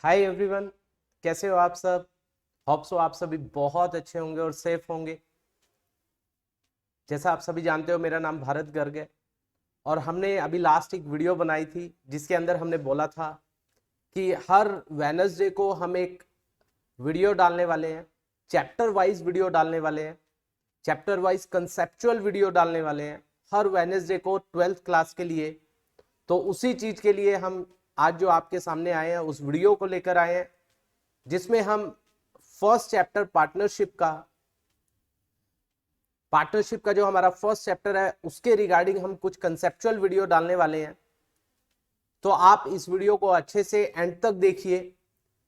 Hi everyone, कैसे हो आप सब। होप सो आप सभी बहुत अच्छे होंगे और सेफ होंगे। जैसा आप सभी जानते हो, मेरा नाम भारत गर्ग है और हमने अभी लास्ट एक वीडियो बनाई थी जिसके अंदर हमने बोला था कि हर वेडनेसडे को हम एक वीडियो डालने वाले हैं, चैप्टर वाइज वीडियो डालने वाले हैं, चैप्टर वाइज कंसेप्चुअल वीडियो डालने वाले हैं हर वेडनेसडे को 12th क्लास के लिए। तो उसी चीज के लिए हम आज जो आपके सामने आए हैं उस वीडियो को लेकर आए हैं, जिसमें हम फर्स्ट चैप्टर पार्टनरशिप का जो हमारा फर्स्ट चैप्टर है उसके रिगार्डिंग हम कुछ कंसेप्चुअल वीडियो डालने वाले हैं। तो आप इस वीडियो को अच्छे से एंड तक देखिए,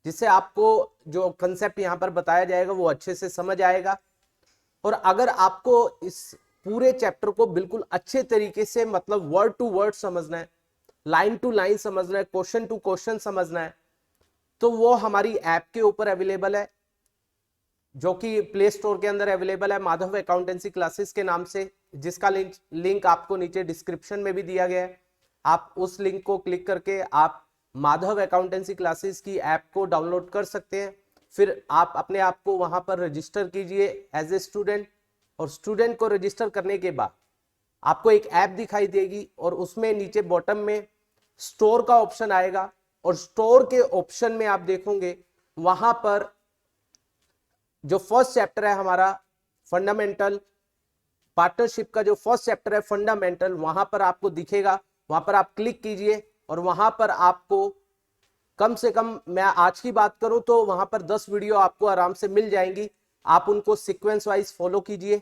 जिससे आपको जो कंसेप्ट यहां पर बताया जाएगा वो अच्छे से समझ आएगा। और अगर आपको इस पूरे चैप्टर को बिल्कुल अच्छे तरीके से, मतलब वर्ड टू वर्ड समझना है, लाइन टू लाइन समझना है, क्वेश्चन टू क्वेश्चन समझना है, तो वो हमारी ऐप के ऊपर अवेलेबल है, जो कि प्ले स्टोर के अंदर अवेलेबल है, माधव अकाउंटेंसी क्लासेस के नाम से, जिसका लिंक आपको नीचे डिस्क्रिप्शन में भी दिया गया है। आप उस लिंक को क्लिक करके आप माधव अकाउंटेंसी क्लासेस की ऐप को डाउनलोड कर सकते हैं। फिर आप अपने आप को वहां पर रजिस्टर कीजिए एज ए स्टूडेंट, और स्टूडेंट को रजिस्टर करने के बाद आपको एक ऐप दिखाई देगी और उसमें नीचे बॉटम में स्टोर का ऑप्शन आएगा, और स्टोर के ऑप्शन में आप देखोगे वहां पर जो फर्स्ट चैप्टर है हमारा फंडामेंटल, पार्टनरशिप का जो फर्स्ट चैप्टर है फंडामेंटल, वहां पर आपको दिखेगा। वहां पर आप क्लिक कीजिए और वहां पर आपको कम से कम, मैं आज की बात करूं तो वहां पर 10 वीडियो आपको आराम से मिल जाएंगी। आप उनको सीक्वेंस वाइज फॉलो कीजिए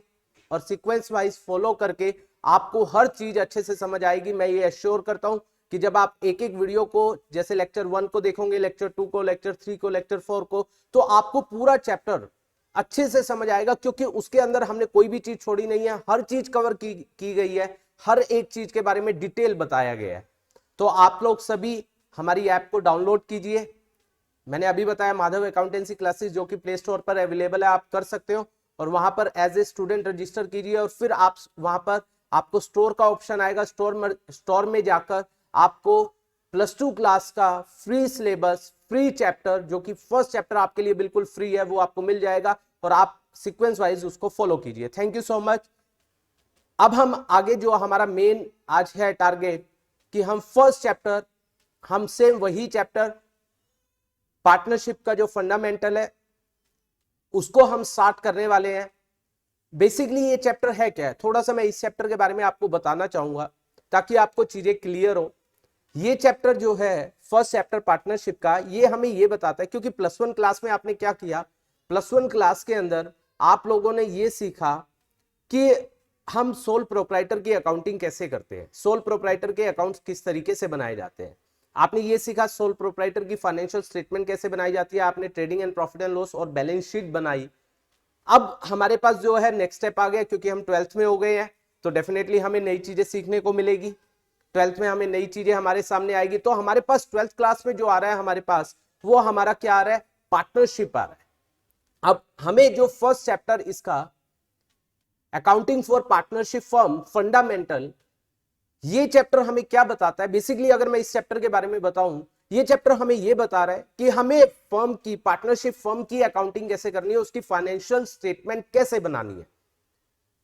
और सीक्वेंस वाइज फॉलो करके आपको हर चीज अच्छे से समझ आएगी। मैं ये एश्योर करता हूं कि जब आप एक एक वीडियो को, जैसे लेक्चर 1 को देखोगे, लेक्चर 2 को, लेक्चर 3 को, लेक्चर 4 को, तो आपको पूरा चैप्टर अच्छे से समझ आएगा, क्योंकि उसके अंदर हमने कोई भी चीज छोड़ी नहीं है, हर चीज कवर की गई है, हर एक चीज के बारे में डिटेल बताया गया है। तो आप लोग सभी हमारी ऐप को डाउनलोड कीजिए। मैंने अभी बताया माधव अकाउंटेंसी क्लासेस, जो कि प्ले स्टोर पर अवेलेबल है, आप कर सकते हो, और वहां पर एज ए स्टूडेंट रजिस्टर कीजिए। और फिर आप वहां पर आपको स्टोर का ऑप्शन आएगा, स्टोर में जाकर आपको +2 क्लास का फ्री सिलेबस, फ्री चैप्टर, जो कि फर्स्ट चैप्टर आपके लिए बिल्कुल फ्री है, वो आपको मिल जाएगा और आप सीक्वेंस वाइज उसको फॉलो कीजिए। Thank you so much. अब हम आगे, जो हमारा मेन आज है टारगेट, कि हम फर्स्ट चैप्टर, हम सेम वही चैप्टर पार्टनरशिप का जो फंडामेंटल है उसको हम स्टार्ट करने वाले हैं। बेसिकली ये चैप्टर है क्या है, थोड़ा सा मैं इस चैप्टर के बारे में आपको बताना चाहूंगा ताकि आपको चीजें क्लियर हो। ये चैप्टर जो है फर्स्ट चैप्टर पार्टनरशिप का, ये हमें ये बताता है, क्योंकि +1 क्लास में आपने क्या किया, +1 क्लास के अंदर आप लोगों ने ये सीखा कि हम सोल प्रोप्राइटर की अकाउंटिंग कैसे करते हैं, सोल प्रोप्राइटर के अकाउंट्स किस तरीके से बनाए जाते हैं। आपने ये सीखा सोल प्रोप्राइटर की फाइनेंशियल स्टेटमेंट कैसे बनाई जाती है, आपने trading and profit and loss और बैलेंस शीट बनाई। अब हमारे पास जो है नेक्स्ट स्टेप आ गया, क्योंकि हम 12th में हो गए हैं, तो डेफिनेटली हमें नई चीजें सीखने को मिलेगी। 12th में हमें नई चीजें हमारे सामने आएगी। तो हमारे पास 12th क्लास में जो आ रहा है हमारे पास, वो हमारा क्या आ रहा है, पार्टनरशिप आ रहा है। अब हमें जो फर्स्ट चैप्टर इसका accounting for partnership firm fundamental, ये चैप्टर हमें क्या बताता है। बेसिकली अगर मैं इस चैप्टर के बारे में बताऊं, ये चैप्टर हमें ये बता रहा है कि हमें फर्म की, पार्टनरशिप फर्म की अकाउंटिंग कैसे करनी है, उसकी फाइनेंशियल स्टेटमेंट कैसे बनानी है।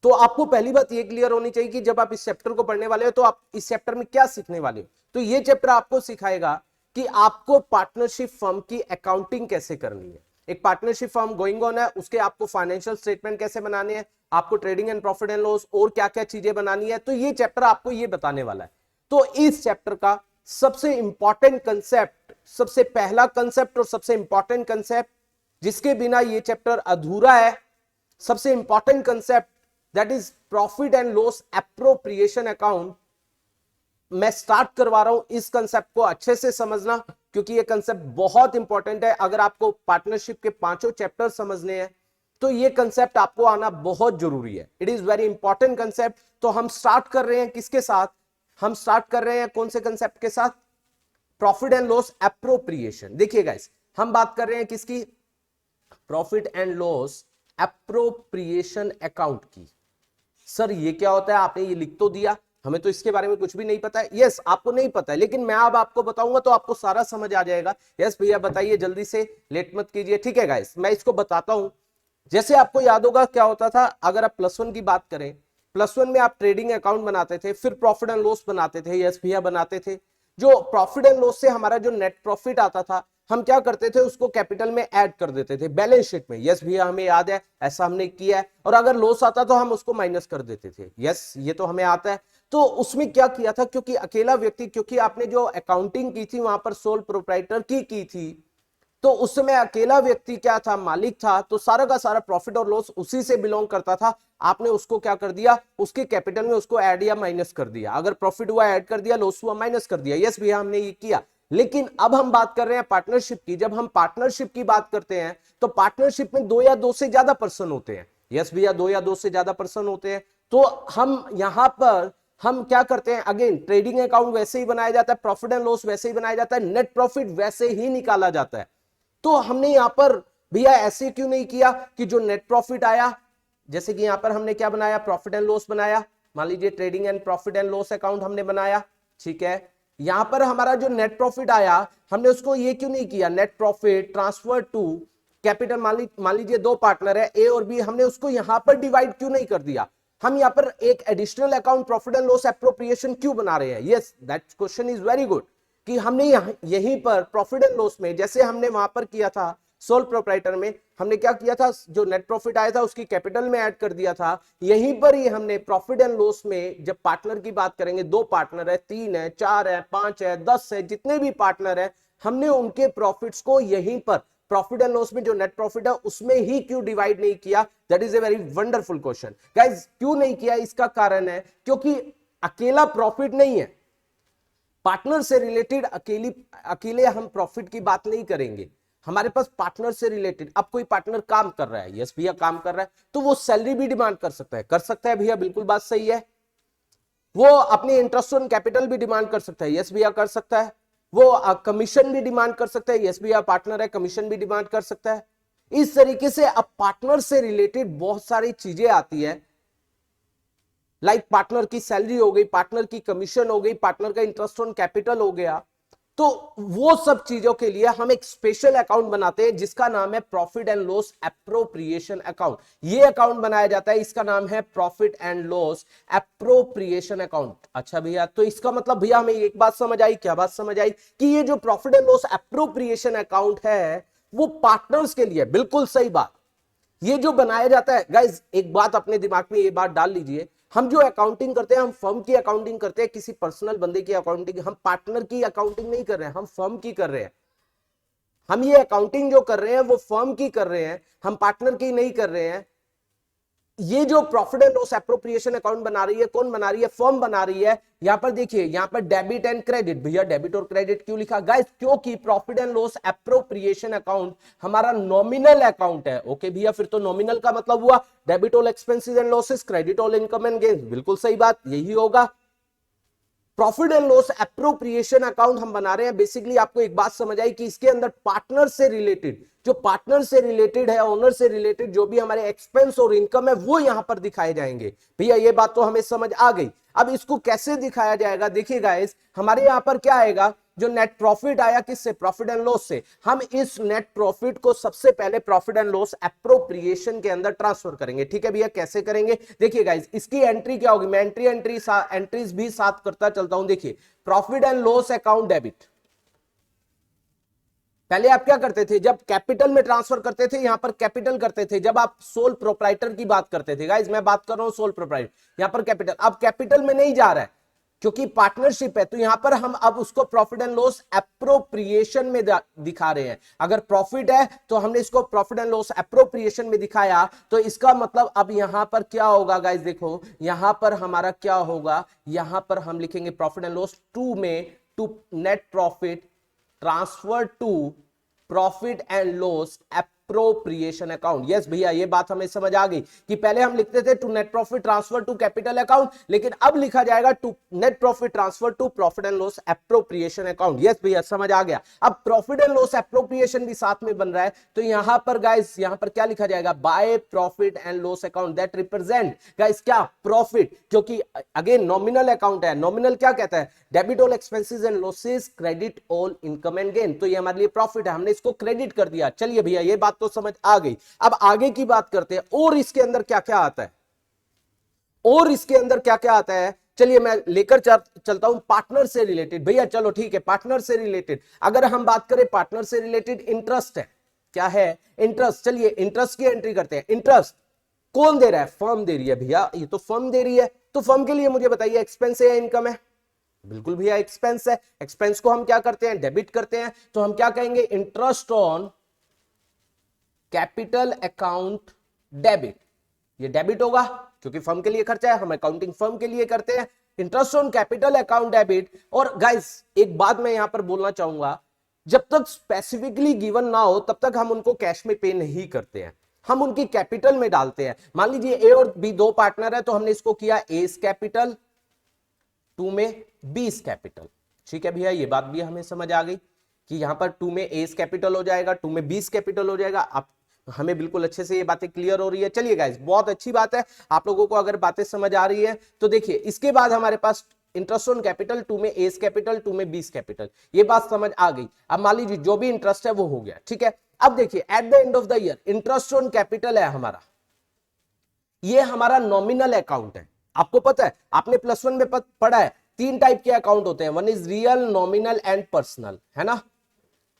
तो आपको पहली बात ये क्लियर होनी चाहिए कि जब आप इस चैप्टर को पढ़ने वाले हो तो आप इस चैप्टर में क्या सीखने वाले हो। तो ये चैप्टर आपको सिखाएगा कि आपको पार्टनरशिप फर्म की अकाउंटिंग कैसे करनी है। एक पार्टनरशिप फर्म गोइंग ऑन है, उसके आपको फाइनेंशियल स्टेटमेंट कैसे बनाने हैं, आपको trading and profit and loss और क्या क्या चीजें बनानी है, तो ये चैप्टर आपको ये बताने वाला है। तो इस चैप्टर का सबसे इंपॉर्टेंट कंसेप्ट, सबसे पहला कंसेप्ट और सबसे इंपॉर्टेंट कंसेप्ट, जिसके बिना ये चैप्टर अधूरा है, सबसे important concept, that is profit and loss appropriation account, मैं स्टार्ट करवा रहा हूं। इस कंसेप्ट को अच्छे से समझना, क्योंकि ये कंसेप्ट बहुत इंपॉर्टेंट है। अगर आपको पार्टनरशिप के 5 चैप्टर समझने हैं तो ये कंसेप्ट आपको आना बहुत जरूरी है। It is very important concept. तो हम स्टार्ट कर रहे हैं किसके साथ, हम स्टार्ट कर रहे हैं कौन से कंसेप्ट के साथ, प्रॉफिट एंड लॉस एप्रोप्रिएशन। देखिए गाइस, हम बात कर रहे हैं किसकी, profit and loss appropriation account की। सर ये क्या होता है, आपने ये लिख तो दिया, हमें तो इसके बारे में कुछ भी नहीं पता है। यस, आपको नहीं पता है, लेकिन मैं अब आपको बताऊंगा तो आपको सारा समझ आ जाएगा। यस भैया बताइए जल्दी से, लेट मत कीजिए। ठीक है गाइस, मैं इसको बताता हूं। जैसे आपको याद होगा क्या होता था, अगर आप +1 की बात करें, +1 में आप ट्रेडिंग अकाउंट बनाते थे, फिर प्रॉफिट एंड लॉस बनाते थे। यस भैया बनाते थे। जो प्रॉफिट एंड लॉस से हमारा जो नेट प्रॉफिट आता था, हम क्या करते थे, उसको कैपिटल में ऐड कर देते थे बैलेंस शीट में। यस भैया हमें याद है, ऐसा हमने किया है। और अगर लॉस आता तो हम उसको माइनस कर देते थे। यस, ये तो हमें आता है। तो उसमें क्या किया था, क्योंकि अकेला व्यक्ति, क्योंकि आपने जो अकाउंटिंग की थी वहां पर सोल प्रोप्राइटर की थी, तो उस समय अकेला व्यक्ति क्या था, मालिक था, तो सारा का सारा प्रॉफिट और लॉस उसी से बिलोंग करता था। आपने उसको क्या कर दिया, उसके कैपिटल में उसको ऐड या माइनस कर दिया। अगर प्रॉफिट हुआ ऐड कर दिया, लॉस हुआ माइनस कर दिया। यस भैया हमने ये किया। लेकिन अब हम बात कर रहे हैं पार्टनरशिप की। जब हम पार्टनरशिप की बात करते हैं तो पार्टनरशिप में 2 या 2 से ज्यादा पर्सन होते हैं। यस भैया 2 या 2 से ज्यादा पर्सन होते हैं। तो हम यहां पर हम क्या करते हैं, अगेन ट्रेडिंग अकाउंट वैसे ही बनाया जाता है, प्रॉफिट एंड लॉस वैसे ही बनाया जाता है, नेट प्रॉफिट वैसे ही निकाला जाता है। तो हमने यहां पर भैया ऐसे क्यों नहीं किया कि जो नेट प्रॉफिट आया, जैसे कि यहां पर हमने क्या बनाया, प्रॉफिट एंड लॉस बनाया, मान लीजिए trading and profit and loss account हमने बनाया। ठीक है, यहां पर हमारा जो नेट प्रॉफिट आया, हमने उसको ये क्यों नहीं किया, net profit transfer to capital, मान लीजिए 2 पार्टनर है ए और बी, हमने उसको यहां पर डिवाइड क्यों नहीं कर दिया। हम यहां पर एक additional account profit and loss appropriation क्यों बना रहे हैं। Yes, that question is very good, कि हमने यहीं पर प्रॉफिट एंड लॉस में, जैसे हमने वहां पर किया था सोल प्रोप्राइटर में, हमने क्या किया था, जो नेट प्रॉफिट आया था उसकी कैपिटल में ऐड कर दिया था। यहीं पर ही हमने प्रॉफिट एंड लॉस में जब पार्टनर की बात करेंगे, 2 पार्टनर है, 3 है, 4 है, 5 है, 10 है, जितने भी पार्टनर है, हमने उनके प्रॉफिट्स को यहीं पर प्रॉफिट एंड लॉस में जो नेट प्रॉफिट है उसमें ही क्यों डिवाइड नहीं किया। That is a very wonderful question guys. क्यों नहीं किया, इसका कारण है क्योंकि अकेला प्रॉफिट नहीं है, पार्टनर से रिलेटेड अकेले हम प्रॉफिट की बात नहीं करेंगे। हमारे पास पार्टनर से रिलेटेड, अब कोई पार्टनर काम कर रहा है, यस भैया काम कर रहा है, तो वो सैलरी भी डिमांड कर सकता है भैया, बिल्कुल बात सही है। वो अपनी इंटरेस्ट ऑन कैपिटल भी डिमांड कर सकता है, यस भैया कर सकता है। वो कमीशन भी डिमांड कर सकता है, यस भैया पार्टनर है, कमीशन भी डिमांड कर सकता है। इस तरीके से अब पार्टनर से रिलेटेड बहुत सारी चीजें आती है, लाइक पार्टनर की सैलरी हो गई, पार्टनर की कमीशन हो गई, पार्टनर का इंटरेस्ट ऑन कैपिटल हो गया। तो वो सब चीजों के लिए हम एक स्पेशल अकाउंट बनाते हैं जिसका नाम है profit and loss appropriation account. ये अकाउंट बनाया जाता है, इसका नाम है profit and loss appropriation account. अच्छा भैया, तो इसका मतलब भैया हमें एक बात समझ आई, क्या बात समझ आई, कि ये जो profit and loss appropriation account है वो पार्टनर्स के लिए, बिल्कुल सही बात। ये जो बनाया जाता है गाइज, एक बात अपने दिमाग में ये बात डाल लीजिए, हम जो अकाउंटिंग करते हैं, हम फर्म की अकाउंटिंग करते हैं, किसी पर्सनल बंदे की अकाउंटिंग, हम पार्टनर की अकाउंटिंग नहीं कर रहे हैं, हम फर्म की कर रहे हैं। हम ये अकाउंटिंग जो कर रहे हैं वो फर्म की कर रहे हैं, हम पार्टनर की नहीं कर रहे हैं। ये जो profit and loss appropriation account बना रही है, कौन बना रही है, फर्म बना रही है। यहां पर देखिए, यहां पर डेबिट एंड क्रेडिट, भैया डेबिट और क्रेडिट क्यों लिखा गाइस, क्योंकि profit and loss appropriation account हमारा नॉमिनल अकाउंट है। ओके भैया, फिर तो नॉमिनल का मतलब हुआ debit all expenses and losses, credit all income and gains, बिल्कुल सही बात, यही होगा। Profit and loss appropriation account हम बना रहे हैं, बेसिकली आपको एक बात समझ आई कि इसके अंदर पार्टनर से रिलेटेड, जो पार्टनर से रिलेटेड है, ओनर से रिलेटेड जो भी हमारे एक्सपेंस और इनकम है वो यहां पर दिखाए जाएंगे। भैया ये बात तो हमें समझ आ गई। अब इसको कैसे दिखाया जाएगा, देखिए गाइस, हमारे यहां पर क्या आएगा, जो नेट प्रॉफिट आया किससे, प्रॉफिट एंड लॉस से, हम इस नेट प्रॉफिट को सबसे पहले प्रॉफिट एंड लॉस एप्रोप्रिएशन के अंदर ट्रांसफर करेंगे। ठीक है भैया, कैसे करेंगे, देखिए गाइस, इसकी एंट्री क्या होगी, मैं एंट्रीज भी साथ करता चलता हूं। देखिए, profit and loss account debit, पहले आप क्या करते थे, जब कैपिटल में ट्रांसफर करते थे, यहां पर कैपिटल करते थे, जब आप सोल प्रोप्राइटर की बात करते थे, गाइस मैं बात कर रहा हूं सोल प्रोप्राइटर, यहां पर कैपिटल, अब कैपिटल में नहीं जा रहा है क्योंकि पार्टनरशिप है, तो यहां पर हम अब उसको प्रॉफिट एंड लॉस एप्रोप्रिएशन में दिखा रहे हैं। अगर प्रॉफिट है तो हमने इसको प्रॉफिट एंड लॉस एप्रोप्रिएशन में दिखाया, तो इसका मतलब अब यहां पर क्या होगा गाइस, देखो यहां पर हमारा क्या होगा, यहां पर हम लिखेंगे प्रॉफिट एंड लॉस टू में, to net profit transfer to profit and loss appropriation account. Yes भैया, ये बात हमें समझ आ गई कि पहले हम लिखते थे to net profit transfer to capital account, लेकिन अब लिखा जाएगा to net profit transfer to profit and loss appropriation account. Yes भैया, समझ आ गया। अब प्रॉफिट एंड लॉस एप्रोप्रिएशन भी साथ में बन रहा है, तो यहां पर गाइस, यहां पर क्या लिखा जाएगा, by profit and loss account that represent guys क्या, प्रॉफिट, क्योंकि अगेन नॉमिनल अकाउंट है। नॉमिनल क्या कहता है, debit all expenses and losses, credit all income and gain. तो ये हमारे लिए प्रॉफिट है, हमने इसको क्रेडिट कर दिया। चलिए भैया, ये बात तो समझ आ गई। अब आगे की बात करते हैं, और इसके अंदर क्या क्या आता है, और इसके अंदर क्या क्या आता है। चलिए मैं लेकर चलता हूं पार्टनर से रिलेटेड। भैया चलो ठीक है, पार्टनर से रिलेटेड अगर हम बात करें, पार्टनर से रिलेटेड इंटरेस्ट है। क्या है, इंटरेस्ट। चलिए इंटरेस्ट की एंट्री करते हैं। इंटरेस्ट कौन दे रहा है, फर्म दे रही है। भैया ये तो फर्म दे रही है, तो फर्म के लिए मुझे बताइए एक्सपेंस है या इनकम है। बिल्कुल भैया एक्सपेंस है। एक्सपेंस को हम क्या करते हैं, डेबिट करते हैं, तो हम क्या कहेंगे, interest on capital account debit. ये डेबिट होगा क्योंकि फर्म के लिए खर्चा है, हम अकाउंटिंग फर्म के लिए करते हैं। Interest on capital account debit. और गाइस एक बात मैं यहां पर बोलना चाहूंगा, जब तक स्पेसिफिकली गिवन ना हो तब तक हम उनको कैश में पे नहीं करते हैं, हम उनकी कैपिटल में डालते हैं। मान लीजिए ए और बी दो पार्टनर है, तो हमने इसको किया एस कैपिटल, टू में बीस कैपिटल। ठीक है भैया, ये बात भी हमें समझ आ गई कि यहां पर टू में एस कैपिटल हो जाएगा, टू में बीस कैपिटल हो जाएगा। आप हमें बिल्कुल अच्छे से ये बातें क्लियर हो रही है। चलिए गाइस, बहुत अच्छी बात है, आप लोगों को अगर बातें समझ आ रही है तो देखिए इसके बाद हमारे पास इंटरेस्ट ऑन कैपिटल, टू में एस कैपिटल, टू में बीस कैपिटल, ये बात समझ आ गई। अब मान लीजिए जो भी इंटरेस्ट है वो हो गया। ठीक है, अब देखिए at the end of the year interest on capital है हमारा, ये हमारा नॉमिनल अकाउंट है। आपको पता है, आपने प्लस वन में पढ़ा है, तीन टाइप के अकाउंट होते हैं, one is real, nominal and personal, है ना।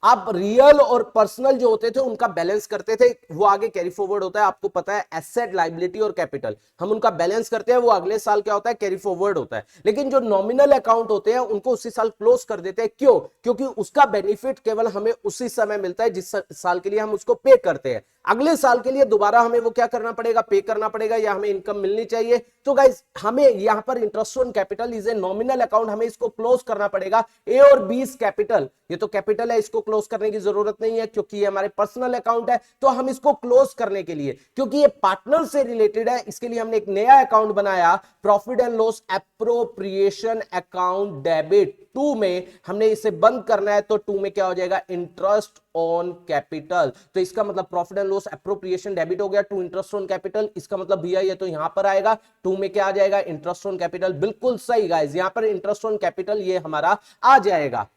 आप रियल और पर्सनल जो होते थे उनका बैलेंस करते थे, वो आगे कैरी फॉरवर्ड होता है। आपको पता है एसेट, लायबिलिटी और कैपिटल, हम उनका बैलेंस करते हैं, वो अगले साल क्या होता है, कैरी फॉरवर्ड होता है। लेकिन जो नॉमिनल अकाउंट होते हैं उनको उसी साल क्लोज कर देते हैं। क्यों, क्योंकि उसका बेनिफिट केवल हमें उसी समय मिलता है जिस साल के लिए हम उसको पे करते हैं। अगले साल के लिए दोबारा हमें वो क्या करना पड़ेगा, पे करना पड़ेगा, या हमें इनकम मिलनी चाहिए। तो गाइस हमें यहां पर interest on capital is a nominal account, हमें इसको क्लोज करना पड़ेगा। ए और बीस कैपिटल, ये तो कैपिटल है, इसको क्लोज करने की जरूरत नहीं है क्योंकि ये हमारे पर्सनल अकाउंट है। तो हम इसको क्लोज करने के लिए, क्योंकि ये पार्टनर से रिलेटेड है, इसके लिए हमने एक नया अकाउंट बनाया, profit and loss appropriation account debit. To में हमने इसे बंद करना है, तो टू में क्या हो जाएगा, इंटरेस्ट ऑन कैपिटल। तो इसका मतलब profit and loss appropriation debit हो गया टू इंटरेस्ट ऑन कैपिटल। इसका मतलब भैया ये तो यहां पर आएगा, टू में क्या आ जाएगा, इंटरेस्ट ऑन कैपिटल। बिल्कुल सही गाइस, यहां पर इंटरेस्ट ऑन कैपिटल ये हमारा आ जाएगा।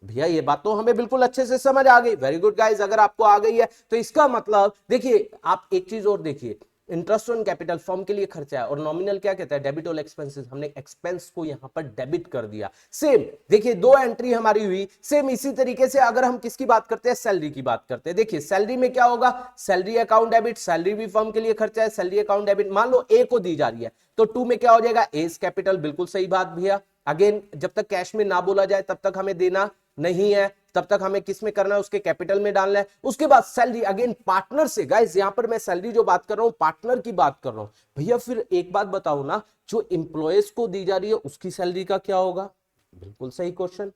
भैया ये बात तो हमें बिल्कुल अच्छे से समझ आ गई। वेरी गुड गाइस, अगर आपको आ गई है तो इसका मतलब देखिए, आप एक चीज और देखिए, इंटरेस्ट ऑन कैपिटल फर्म के लिए खर्चा है, और नॉमिनल क्या कहता है, डेबिट ऑल एक्सपेंसेस, हमने एक्सपेंस को यहां पर डेबिट कर दिया। सेम देखिए, दो एंट्री हमारी हुई। सेम इसी तरीके से अगर हम किसकी बात करते हैं, सैलरी की बात करते हैं। देखिए सैलरी में क्या होगा, सैलरी अकाउंट डेबिट, सैलरी भी फर्म के लिए खर्चा है, सैलरी अकाउंट डेबिट। मान लो ए को दी जा रही है, तो टू में क्या हो जाएगा, एस कैपिटल। बिल्कुल सही बात भैया। अगेन जब तक कैश में ना बोला जाए तब तक हमें देना नहीं है, तब तक हमें किस में करना है, उसके कैपिटल में डालना है। उसके बाद सैलरी, अगेन पार्टनर से। गाइस यहां पर मैं सैलरी जो बात कर रहा हूं, पार्टनर की बात कर रहा हूं। भैया फिर एक बात बताओ ना, जो एम्प्लॉयज को दी जा रही है उसकी सैलरी का क्या होगा। बिल्कुल सही क्वेश्चन।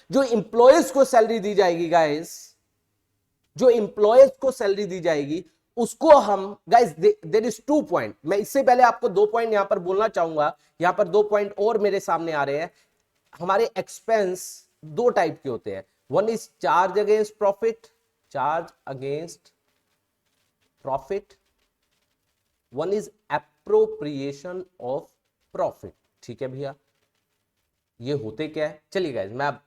जो एम्प्लॉयज को सैलरी दी जाएगी गाइस, जो एम्प्लॉयज को सैलरी दी जाएगी उसको हम, गाइस देयर इज 2 पॉइंट। मैं इससे पहले आपको 2 पॉइंट यहां पर बोलना चाहूंगा। यहां पर 2 पॉइंट और मेरे सामने आ रहे हैं। हमारे एक्सपेंस दो टाइप के होते हैं, one is charge against profit, charge against profit, one is appropriation of profit. ठीक है भैया, ये होते क्या है, चलिए गाइस मैं अब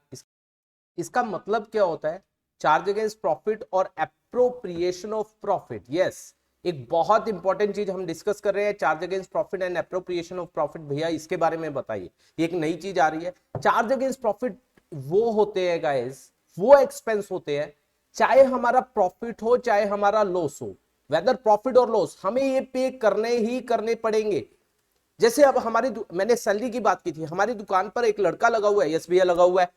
इसका मतलब क्या होता है, चार्ज अगेंस्ट प्रॉफिट और एप्रोप्रिएशन ऑफ प्रॉफिट। यस, एक बहुत इंपॉर्टेंट चीज हम डिस्कस कर रहे हैं, charge against profit and appropriation of profit. भैया इसके बारे में बताइए, ये एक नई चीज आ रही है। चार्ज अगेंस्ट प्रॉफिट वो होते हैं गाइस, वो एक्सपेंस होते हैं, चाहे हमारा प्रॉफिट हो चाहे हमारा लॉस हो, वेदर प्रॉफिट और लॉस, हमें ये पे करने ही करने पड़ेंगे। जैसे अब हमारी, मैंने सैलरी की बात की थी, हमारी दुकान पर एक लड़का लगा हुआ है, यस भैया लगा हुआ है,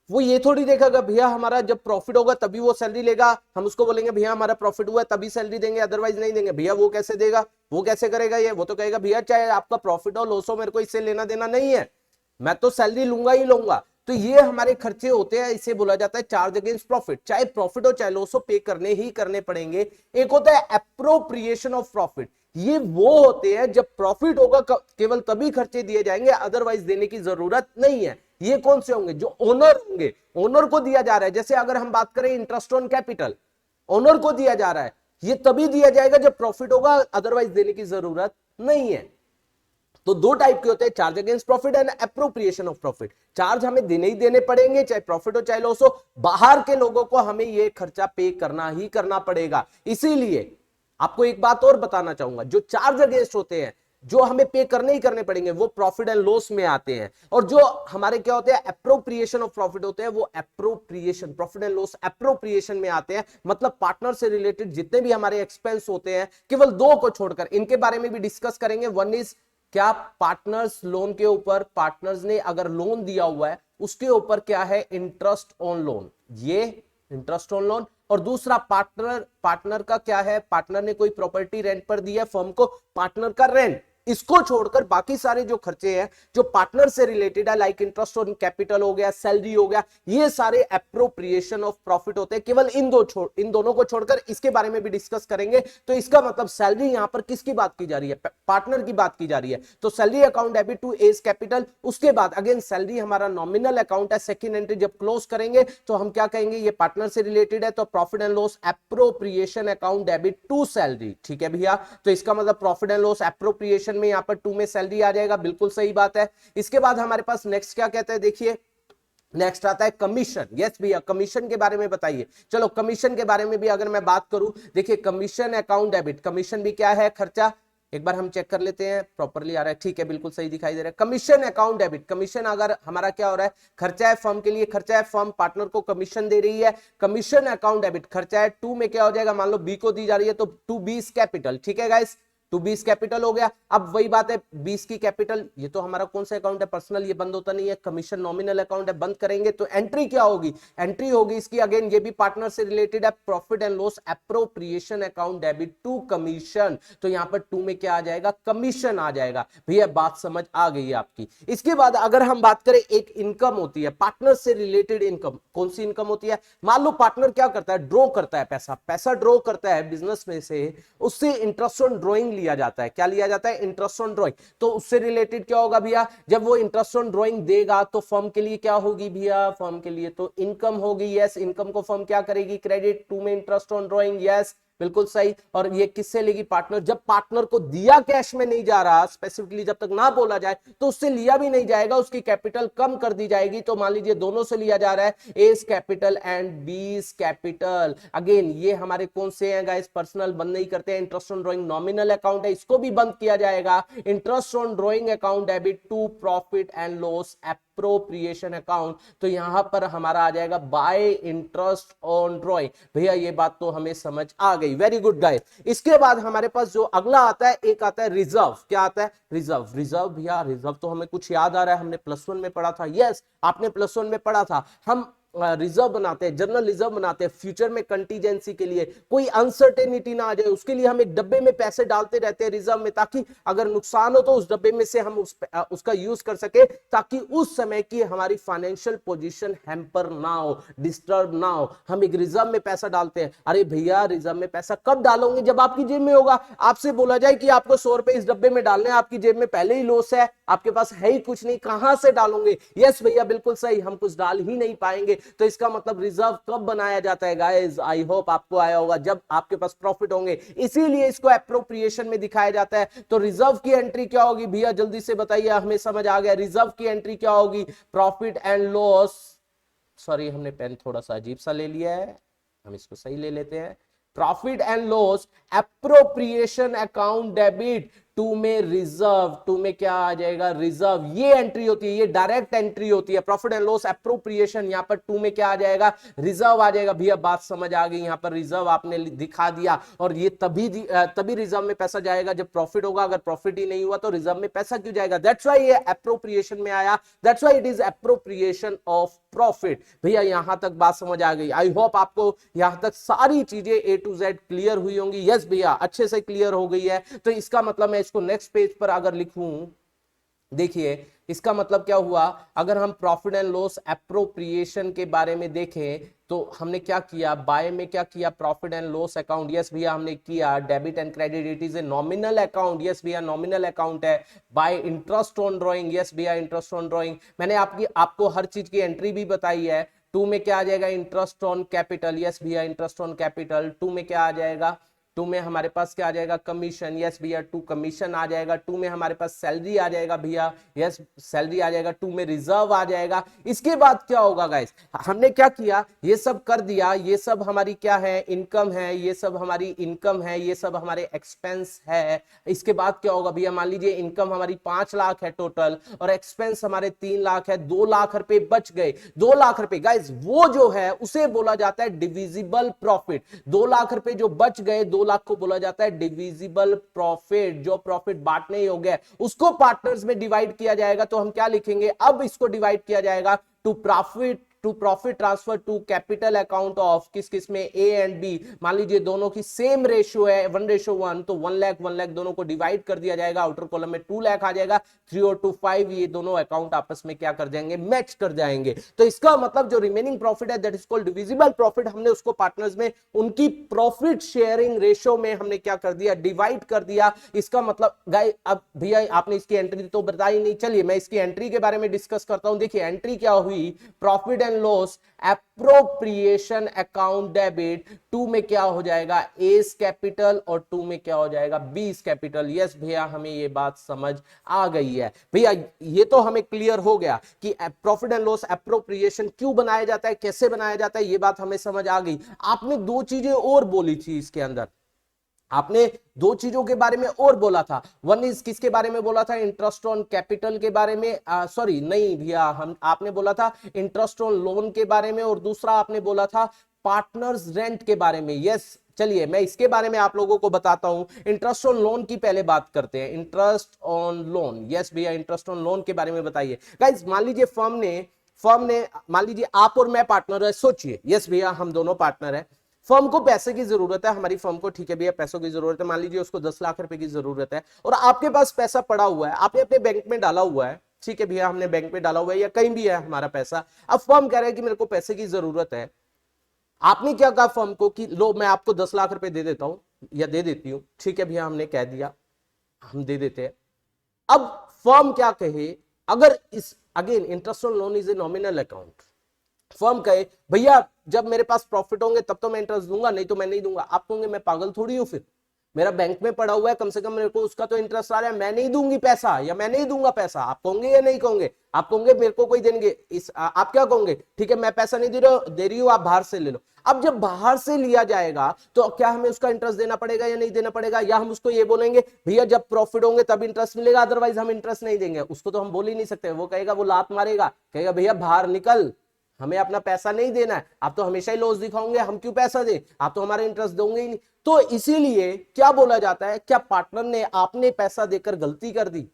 वो ये थोड़ी देखेगा भैया हमारा जब प्रॉफिट होगा तभी वो सैलरी लेगा, हम उसको बोलेंगे भैया हमारा प्रॉफिट हुआ है तभी सैलरी देंगे, अदरवाइज नहीं देंगे। भैया वो कैसे देगा, वो कैसे करेगा ये, वो तो कहेगा भैया चाहे आपका प्रॉफिट हो लॉस हो, मेरे को इससे लेना देना नहीं है, मैं तो सैलरी लूंगा ही लूंगा। तो ये हमारे खर्चे होते हैं, इसे बोला जाता है चार्ज अगेंस्ट प्रॉफिट। चाहे प्रॉफिट हो चाहे लॉस हो, पे करने ही करने पड़ेंगे। एक होता है एप्रोप्रिएशन ऑफ प्रॉफिट, ये वो होते हैं जब प्रॉफिट होगा केवल तभी खर्चे दिए जाएंगे, अदरवाइज देने की जरूरत नहीं है। ये कौन से होंगे? जो ओनर होंगे, ओनर को दिया जा रहा है। जैसे अगर हम बात करें इंटरेस्ट ऑन कैपिटल, ओनर को दिया जा रहा है, ये तभी दिया जाएगा जब प्रॉफिट होगा, अदरवाइज देने की जरूरत नहीं है। तो दो टाइप के होते हैं, charge against profit and appropriation of profit. Charge हमें देने ही देने पड़ेंगे, चाहे प्रॉफिट हो चाहे लॉस हो। बाहर के लोगों को हमें ये खर्चा पे करना ही करना पड़ेगा। इसीलिए आपको एक बात और बताना चाहूंगा, जो चार्ज अगेंस्ट होते हैं, जो हमें पे करने ही करने पड़ेंगे, वो प्रॉफिट एंड लॉस में आते हैं। और जो हमारे क्या होते हैं, एप्रोप्रिएशन ऑफ प्रॉफिट होते हैं, वो appropriation, profit and loss appropriation में आते हैं। मतलब पार्टनर से रिलेटेड जितने भी हमारे एक्सपेंस होते हैं, केवल दो को छोड़कर, इनके बारे में भी डिस्कस करेंगे। वन इज क्या पार्टनर्स लोन के ऊपर, पार्टनर्स ने अगर लोन दिया हुआ है उसके ऊपर क्या है, इंटरेस्ट ऑन लोन, ये इंटरेस्ट ऑन लोन। और दूसरा पार्टनर का क्या है, पार्टनर ने कोई प्रॉपर्टी रेंट पर दी है फर्म को, पार्टनर का रेंट। इसको छोड़कर बाकी सारे जो खर्चे हैं जो पार्टनर से रिलेटेड है, लाइक इंटरेस्ट ऑन कैपिटल हो गया, सैलरी हो गया, ये सारे एप्रोप्रिएशन ऑफ प्रॉफिट होते हैं। केवल इन दोनों को छोड़कर इसके बारे में भी डिस्कस करेंगे। तो इसका मतलब सैलरी यहां पर किसकी बात की जा रही है, पार्टनर की बात की जा रही है। तो salary account debit to as capital. उसके बाद अगेन सैलरी हमारा नॉमिनल अकाउंट है, सेकेंड एंट्री जब क्लोज करेंगे तो हम क्या कहेंगे, ये पार्टनर से रिलेटेड है। तो profit and loss appropriation account debit to salary, ठीक है भैया। तो इसका मतलब प्रॉफिट एंड लॉस एप्रोप्रिएशन में यहां पर टू में सैलरी आ जाएगा, बिल्कुल सही बात है। इसके बाद हमारे पास नेक्स्ट क्या कहते हैं, देखिए नेक्स्ट आता है कमीशन। यस भैया, कमीशन के बारे में बताइए। चलो कमीशन के बारे में भी अगर मैं बात करूं, देखिए कमीशन अकाउंट डेबिट, कमीशन भी क्या है, खर्चा। एक बार हम चेक कर लेते हैं प्रॉपरली आ रहा है, ठीक है बिल्कुल सही दिखाई दे रहा है। कमीशन अकाउंट डेबिट, कमीशन अगर हमारा क्या हो रहा है, खर्चा है फर्म के लिए, खर्चा है, फर्म पार्टनर को कमीशन दे रही है, कमीशन अकाउंट डेबिट खर्चा है। टू में क्या हो जाएगा, मान लो बी को दी जा रही है तो टू बी कैपिटल, ठीक है गाइस, टू बीस कैपिटल हो गया। अब वही बात है, बीस की कैपिटल, ये तो हमारा कौन सा अकाउंट है, पर्सनल, ये बंद होता नहीं है, कमीशन नॉमिनल अकाउंट है, बंद करेंगे तो एंट्री क्या होगी, एंट्री होगी इसकी, अगेन ये भी पार्टनर से रिलेटेड है, profit and loss appropriation account debit to commission. तो यहां पर टू में क्या आ जाएगा, कमीशन आ जाएगा। भैया बात समझ आ गई है आपकी। इसके बाद अगर हम बात करें, एक इनकम होती है पार्टनर से रिलेटेड इनकम, कौन सी इनकम होती है, मान लो पार्टनर क्या करता है, ड्रॉ करता है पैसा ड्रॉ करता है बिजनेस में से, उससे इंटरेस्ट ऑन ड्रॉइंग लिया जाता है। क्या लिया जाता है, इंटरेस्ट ऑन ड्रॉइंग। तो उससे रिलेटेड क्या होगा भैया, जब वो इंटरेस्ट ऑन ड्रॉइंग देगा तो फर्म के लिए क्या होगी भैया, फर्म के लिए तो इनकम होगी। यस, इनकम को फर्म क्या करेगी, क्रेडिट। टू में इंटरेस्ट ऑन ड्रॉइंग, यस बिल्कुल सही। और ये किससे लेगी, पार्टनर। जब पार्टनर को दिया कैश में नहीं जा रहा, स्पेसिफिकली जब तक ना बोला जाए तो उससे लिया भी नहीं जाएगा, उसकी कैपिटल कम कर दी जाएगी। तो मान लीजिए दोनों से लिया जा रहा है, एस कैपिटल एंड बीस कैपिटल। अगेन ये हमारे कौन से हैं गाइस, पर्सनल, बंद नहीं करते हैं। Interest on drawing nominal account है, इसको भी बंद किया जाएगा। Interest on drawing account debit to profit and loss appropriation account. तो यहां पर हमारा आ जाएगा बाय इंटरेस्ट ऑन ड्रॉइंग। भैया ये बात तो हमें समझ आ गई, वेरी गुड गाइस। इसके बाद हमारे पास जो अगला आता है, एक आता है रिजर्व। क्या आता है, रिजर्व। रिजर्व भैया, रिजर्व तो हमें कुछ याद आ रहा है, हमने प्लस वन में पढ़ा था। यस, आपने प्लस वन में पढ़ा था। हम रिजर्व बनाते हैं, जनरल रिजर्व बनाते हैं फ्यूचर में कंटीजेंसी के लिए, कोई अनसर्टेनिटी ना आ जाए उसके लिए हम एक डब्बे में पैसे डालते रहते हैं रिजर्व में, ताकि अगर नुकसान हो तो उस डब्बे में से हम उसका यूज कर सके, ताकि उस समय की हमारी फाइनेंशियल पोजीशन हैम्पर ना हो, डिस्टर्ब ना हो। हम एक रिजर्व में पैसा डालते हैं। अरे भैया रिजर्व में पैसा कब डालोगे, जब आपकी जेब में होगा। आपसे बोला जाए कि आपको 100 रुपए इस डब्बे में डालने, आपकी जेब में पहले ही लॉस है, आपके पास है ही कुछ नहीं, कहां से डालोगे। यस भैया बिल्कुल सही, हम कुछ डाल ही नहीं पाएंगे। तो इसका मतलब रिजर्व कब बनाया जाता है गाइस, आई होप आपको आया होगा, जब आपके पास प्रॉफिट होंगे, इसीलिए इसको एप्रोप्रिएशन में दिखाया जाता है। तो रिजर्व की एंट्री क्या होगी भैया, जल्दी से बताइए, हमें समझ आ गया। रिजर्व की एंट्री क्या होगी, प्रॉफिट एंड लॉस, सॉरी हमने पेन थोड़ा सा अजीब सा ले लिया है, हम इसको सही ले लेते हैं। Profit and loss appropriation account debit to में रिजर्व। टू में क्या आ जाएगा, रिजर्व। ये एंट्री होती है, ये डायरेक्ट एंट्री होती है। प्रॉफिट एंड लॉस एप्रोप्रिएशन, यहां पर टू में क्या आ जाएगा, रिजर्व आ जाएगा। भैया बात समझ आ गई, यहां पर रिजर्व आपने दिखा दिया। और ये तभी रिजर्व में पैसा जाएगा जब प्रॉफिट होगा, अगर प्रॉफिट ही नहीं हुआ तो रिजर्व में पैसा क्यों जाएगा। दैट्स व्हाई ये एप्रोप्रिएशन में आया, that's why it is appropriation of profit. भैया यहां तक बात समझ आ गई। आई होप आपको यहां तक सारी चीजें ए टू जेड क्लियर हुई होंगी। यस भैया अच्छे से क्लियर हो गई है। तो इसका मतलब मैं इसको नेक्स्ट पेज पर अगर लिखूं, देखिए इसका मतलब क्या हुआ, अगर हम प्रॉफिट एंड लॉस एप्रोप्रिएशन के बारे में देखें तो हमने क्या किया, बाय में क्या किया, profit and loss account, yes भैया हमने किया, debit and credit, it is a nominal account, yes भैया नॉमिनल अकाउंट है। Bye interest on drawing, yes भैया इंटरेस्ट ऑन ड्रॉइंग, मैंने आपको हर चीज की एंट्री भी बताई है। टू में क्या आ जाएगा, इंटरेस्ट ऑन कैपिटल, यस भैया इंटरेस्ट ऑन कैपिटल। टू में क्या आ जाएगा, टू में हमारे पास क्या आ जाएगा, कमीशन, यस भैया टू कमीशन आ जाएगा। टू में हमारे पास सैलरी आ जाएगा भैया, यस सैलरी आ जाएगा। टू में रिजर्व आ जाएगा। इसके बाद क्या होगा गाइस, हमने क्या किया, ये सब कर दिया, ये सब हमारी क्या है, इनकम है, ये सब हमारी इनकम है, ये सब हमारे एक्सपेंस है। इसके बाद क्या होगा भैया, मान लीजिए इनकम हमारी 5 लाख है टोटल और एक्सपेंस हमारे 3 लाख है, 2 लाख रुपए बच गए। 2 लाख रुपए गाइस वो जो है उसे बोला जाता है डिविजिबल प्रॉफिट। 2 लाख रुपए जो बच गए, 2 लाख को बोला जाता है डिविजिबल प्रॉफिट। जो प्रॉफिट बांटने योग्य उसको पार्टनर्स में डिवाइड किया जाएगा। तो हम क्या लिखेंगे, अब इसको डिवाइड किया जाएगा to profit transfer to capital account of किस किस में, ए एंड बी। मान लीजिए दोनों की सेम रेशियो है 1:1, तो 1 लाख दोनों को डिवाइड कर दिया जाएगा। आउटर कॉलम में 2 लाख आ जाएगा, 3 और 2 5, ये दोनों अकाउंट आपस में क्या कर जाएंगे, मैच कर जाएंगे। तो इसका मतलब जो रिमेनिंग प्रॉफिट है that is called divisible profit, हमने उसको पार्टनर्स में उनकी प्रॉफिट शेयरिंग रेशियो में हमने क्या कर दिया, डिवाइड कर दिया। इसका मतलब गाइस, अब भैया आपने इसकी एंट्री तो बताई नहीं, चलिए मैं इसकी एंट्री के बारे में डिस्कस करता हूं। देखिए एंट्री क्या हुई, profit and loss appropriation account debit. 2 में क्या हो जाएगा, एस कैपिटल, और 2 में क्या हो जाएगा, बीस कैपिटल। यस भैया हमें ये बात समझ आ गई है। भैया ये तो हमें क्लियर हो गया कि प्रॉफिट एंड लॉस एप्रोप्रिएशन क्यों बनाया जाता है, कैसे बनाया जाता है, ये बात हमें समझ आ गई। आपने 2 चीजें और बोली थी इसके अंदर, आपने 2 चीजों के बारे में और बोला था। वन इज किसके बारे में बोला था, इंटरेस्ट ऑन कैपिटल के बारे में, सॉरी नहीं भैया, आपने बोला था इंटरेस्ट ऑन लोन के बारे में, और दूसरा आपने बोला था पार्टनर्स रेंट के बारे में। यस चलिए मैं इसके बारे में आप लोगों को बताता हूं। इंटरेस्ट ऑन लोन की पहले बात करते हैं, इंटरेस्ट ऑन लोन। यस भैया इंटरेस्ट ऑन लोन के बारे में बताइए। गाइस मान लीजिए फर्म ने मान लीजिए आप और मैं पार्टनर है, सोचिए, यस भैया हम दोनों पार्टनर है, फर्म को पैसे की जरूरत है, हमारी फर्म को, ठीक है भैया पैसों की जरूरत है, मान लीजिए उसको 10 लाख रुपए की जरूरत है, और आपके पास पैसा पड़ा हुआ है, आपने अपने बैंक में डाला हुआ है, ठीक है भैया हमने बैंक में डाला हुआ है या कहीं भी है हमारा पैसा। अब फर्म कह रहा है कि मेरे को पैसे की जरूरत है। आपने क्या कहा फर्म को कि लो मैं आपको 10 लाख रुपए दे देता हूं या दे देती हूं, ठीक है भैया हमने कह दिया हम दे देते हैं। अब फर्म क्या कहे, अगर इस again interest on loan is a nominal account, firm कहे भैया जब मेरे पास प्रॉफिट होंगे तब तो मैं इंटरेस्ट दूंगा, नहीं तो मैं नहीं दूंगा। आप कहोगे मैं पागल थोड़ी हूं, फिर मेरा बैंक में पड़ा हुआ है, कम से कम मेरे को उसका तो इंटरेस्ट आ रहा है, मैं नहीं दूंगी पैसा या मैं नहीं दूंगा पैसा। आप कहोगे या नहीं कहोगे, आप कहोगे मेरे को कोई देंगे, आप क्या कहोगे, ठीक है मैं पैसा नहीं दे रही हूं आप बाहर से ले लो। अब जब बाहर से लिया जाएगा तो क्या हमें उसका इंटरेस्ट देना पड़ेगा या नहीं देना पड़ेगा, या हम उसको ये बोलेंगे भैया जब प्रॉफिट होंगे तब इंटरेस्ट मिलेगा अदरवाइज हम इंटरेस्ट नहीं देंगे। उसको तो हम बोल ही नहीं सकते, वो कहेगा, वो लात मारेगा, कहेगा भैया बाहर निकल, हमें अपना पैसा नहीं देना है, आप तो हमेशा ही लॉस दिखाओगे, हम क्यों पैसा दे, आप तो हमारा इंटरेस्ट दोगे ही नहीं। तो इसीलिए क्या बोला जाता है, क्या पार्टनर ने आपने पैसा देकर गलती कर दी,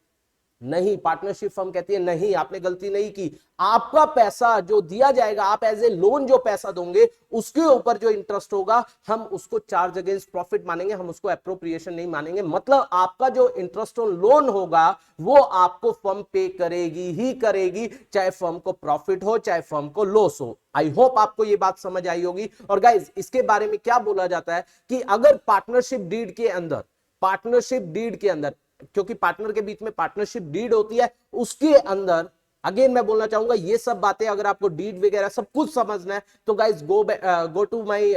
नहीं, पार्टनरशिप फर्म कहती है नहीं आपने गलती नहीं की, आपका पैसा जो दिया जाएगा, आप एज ए लोन जो पैसा दोगे उसके ऊपर जो इंटरेस्ट होगा हम उसको चार्ज अगेंस्ट प्रॉफिट मानेंगे, हम उसको एप्रोप्रिएशन नहीं मानेंगे। मतलब आपका जो इंटरेस्ट ऑन लोन होगा वो आपको फर्म पे करेगी ही करेगी, चाहे फर्म को प्रॉफिट हो चाहे फर्म को लॉस हो। आई होप आपको ये बात समझ आई होगी। और गाइज इसके बारे में क्या बोला जाता है कि अगर पार्टनरशिप डीड के अंदर क्योंकि पार्टनर के बीच में पार्टनरशिप डीड होती है, उसके अंदर अगेन मैं बोलना चाहूंगा ये सब बातें अगर आपको डीड वगैरह सब कुछ समझना है तो guys go to my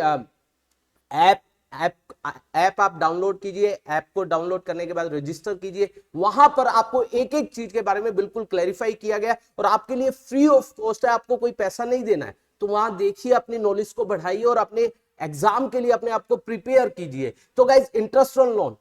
app आप डाउनलोड कीजिए। ऐप को डाउनलोड करने के बाद रजिस्टर कीजिए, वहां पर आपको एक एक चीज के बारे में बिल्कुल क्लैरिफाई किया गया और आपके लिए फ्री ऑफ कॉस्ट है, आपको कोई पैसा नहीं देना है। तो वहां देखिए, अपनी नॉलेज को बढ़ाइए और अपने एग्जाम के लिए अपने आप को प्रिपेयर कीजिए। तो गाइस इंटरेस्ट ऑन लोन,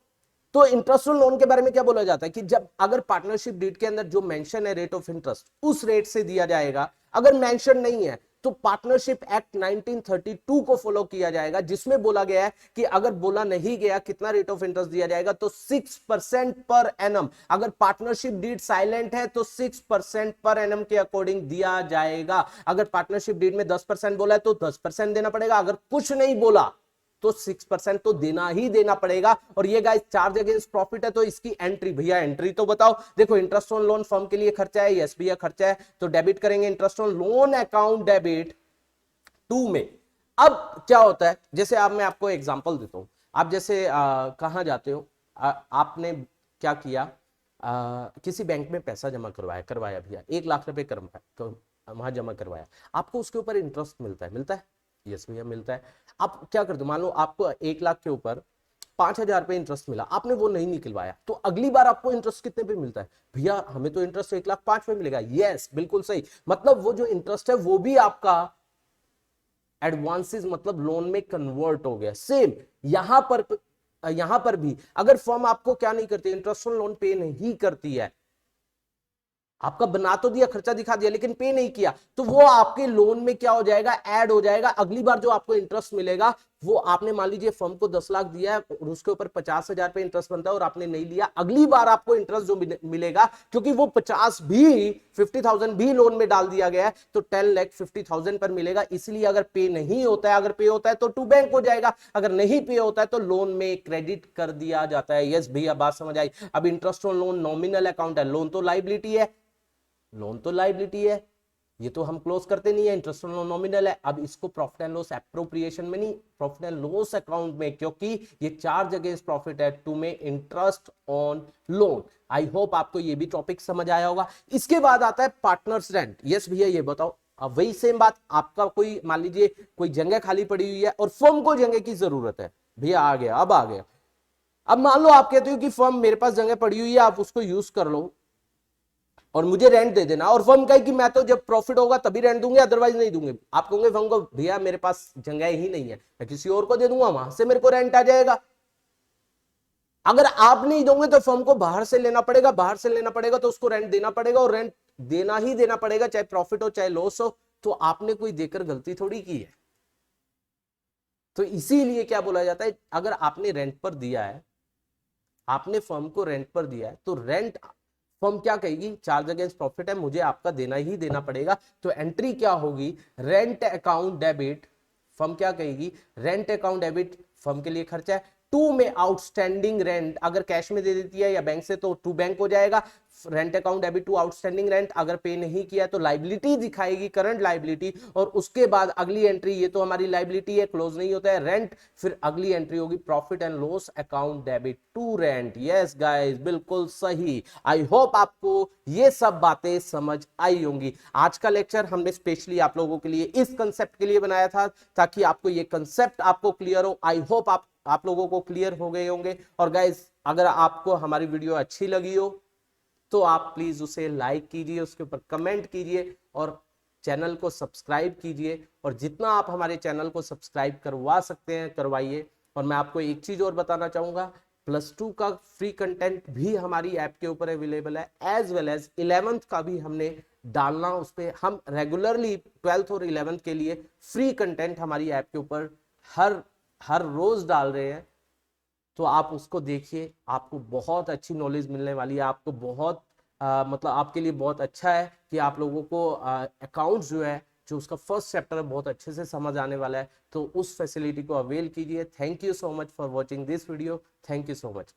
तो इंटरेस्ट ऑन लोन के बारे में क्या बोला जाता है कि जब अगर पार्टनरशिप डीड के अंदर जो मेंशन है रेट ऑफ इंटरेस्ट उस रेट से दिया जाएगा, अगर मेंशन नहीं है तो पार्टनरशिप एक्ट 1932 को फॉलो किया जाएगा, जिसमें बोला गया है कि अगर बोला नहीं गया कितना रेट ऑफ इंटरेस्ट दिया जाएगा तो 6% पर एनम। अगर पार्टनरशिप डीड साइलेंट है तो 6% पर एनम के अकॉर्डिंग दिया जाएगा। अगर पार्टनरशिप डीड में 10% बोला है तो 10% देना पड़ेगा। अगर कुछ नहीं बोला तो 6% तो देना ही देना पड़ेगा। और ये गाइस चार्ज अगेंस्ट प्रॉफिट है, तो इसकी एंट्री, भैया एंट्री तो बताओ। देखो इंटरेस्ट ऑन लोन फर्म के लिए खर्चा है, यस भैया खर्चा है, तो डेबिट करेंगे interest on loan account debit 2 में। अब क्या होता है, जैसे अब मैं आपको एग्जांपल देता हूं। आप जैसे कहां जाते हो, आपने क्या किया, किसी बैंक में पैसा जमा करवाया भैया, 1 लाख रुपए करवाया, तो वहां जमा करवाया, आपको उसके ऊपर इंटरेस्ट मिलता है। यस भैया मिलता है। आप क्या करते हो, मान लो आपको 1 लाख के ऊपर 5,000 रुपए इंटरेस्ट मिला, आपने वो नहीं निकलवाया, तो अगली बार आपको इंटरेस्ट कितने पे मिलता है, भैया हमें तो इंटरेस्ट 1,05,000 पे मिलेगा। यस बिल्कुल सही, मतलब वो जो इंटरेस्ट है वो भी आपका एडवांसेस मतलब लोन में कन्वर्ट हो गया। सेम यहां पर भी अगर फर्म आपको क्या नहीं करती, इंटरेस्ट ऑन लोन पे नहीं करती है, आपका बना तो दिया, खर्चा दिखा दिया, लेकिन पे नहीं किया, तो वो आपके लोन में क्या हो जाएगा, ऐड हो जाएगा। अगली बार जो आपको इंटरेस्ट मिलेगा, वो आपने मान लीजिए फर्म को 10 लाख दिया है और उसके ऊपर 50,000 पे इंटरेस्ट बनता है और आपने नहीं लिया, अगली बार आपको इंटरेस्ट जो मिलेगा, क्योंकि वो 50,000 भी लोन में डाल दिया गया है, तो 10,50,000 पर मिलेगा। इसलिए अगर पे नहीं होता है, अगर पे होता है तो टू बैंक हो जाएगा, अगर नहीं पे होता है तो लोन में क्रेडिट कर दिया जाता है। यस भैया बात समझ आई। अब interest on loan nominal account है, लोन तो लाइबिलिटी है, है, ये तो हम क्लोज करते नहीं है, इंटरेस्ट ऑन लोन नॉमिनल है। अब इसको प्रॉफिट एंड लॉस एप्रोप्रिएशन में नहीं, प्रॉफिट एंड लॉस अकाउंट में, क्योंकि ये चार्ज अगेंस्ट प्रॉफिट है, टू में interest on loan. I hope आपको ये भी टॉपिक समझ आया होगा। इसके बाद आता है पार्टनर्स रेंट। यस भैया ये बताओ, अब वही सेम बात, आपका कोई मान लीजिए कोई जगह खाली पड़ी हुई है और फर्म को जगह की जरूरत है, भैया आ गया, अब आ गया। अब मान लो आप कहते हो कि फर्म मेरे पास जगह पड़ी हुई है, आप उसको यूज कर लो और मुझे रेंट दे देना, और फर्म कहे कि मैं तो जब प्रॉफिट होगा तभी रेंट दूंगे, अदरवाइज नहीं दूंगे। आप कहोगे फर्म को, भैया मेरे पास जगह ही नहीं है, मैं किसी और को दे दूंगा, वहां से मेरे को रेंट आ जाएगा। अगर आप नहीं दोगे तो फर्म को बाहर से लेना पड़ेगा, बाहर से लेना पड़ेगा तो उसको रेंट देना पड़ेगा, और रेंट देना ही देना पड़ेगा, चाहे प्रॉफिट हो चाहे लॉस हो। तो आपने कोई देकर गलती थोड़ी की है। तो इसीलिए क्या बोला जाता है, अगर आपने रेंट पर दिया है, आपने फर्म को रेंट पर दिया है, तो रेंट फर्म क्या कहेगी, चार्ज अगेंस्ट प्रॉफिट है, मुझे आपका देना ही देना पड़ेगा। तो एंट्री क्या होगी, रेंट अकाउंट डेबिट। फर्म क्या कहेगी, रेंट अकाउंट डेबिट, फर्म के लिए खर्चा है। टू में आउटस्टैंडिंग रेंट, अगर कैश में दे देती है या बैंक से तो टू बैंक हो जाएगा। Rent account debit to outstanding rent, अगर पे नहीं किया तो लाइबिलिटी दिखाएगी, करंट लाइबिलिटी। और उसके बाद अगली एंट्री, ये तो हमारी लाइबिलिटी है, क्लोज नहीं होता है, रेंट। फिर अगली एंट्री होगी profit and loss account debit to rent. Yes guys बिल्कुल सही। आई होप आपको ये सब बातें समझ आई होंगी। आज का लेक्चर हमने स्पेशली आप लोगों के लिए इस कंसेप्ट के लिए बनाया था, ताकि आपको ये कंसेप्ट आपको क्लियर हो। आई होप आप लोगों को क्लियर हो गए होंगे। और गाइस अगर आपको हमारी वीडियो अच्छी लगी हो तो आप प्लीज उसे लाइक कीजिए, उसके ऊपर कमेंट कीजिए और चैनल को सब्सक्राइब कीजिए। और जितना आप हमारे चैनल को सब्सक्राइब करवा सकते हैं करवाइए। और मैं आपको एक चीज और बताना चाहूंगा, +2 का फ्री कंटेंट भी हमारी ऐप के ऊपर अवेलेबल है, एज वेल एज 11th का भी हमने डालना, उस पर हम रेगुलरली 12th और 11th के लिए फ्री कंटेंट हमारी ऐप के ऊपर हर रोज डाल रहे हैं। तो आप उसको देखिए, आपको बहुत अच्छी नॉलेज मिलने वाली है। आपको बहुत मतलब आपके लिए बहुत अच्छा है कि आप लोगों को अकाउंट्स जो है, जो उसका फर्स्ट चैप्टर है, बहुत अच्छे से समझ आने वाला है। तो उस फैसिलिटी को अवेल कीजिए। Thank you so much for watching this video. Thank you so much.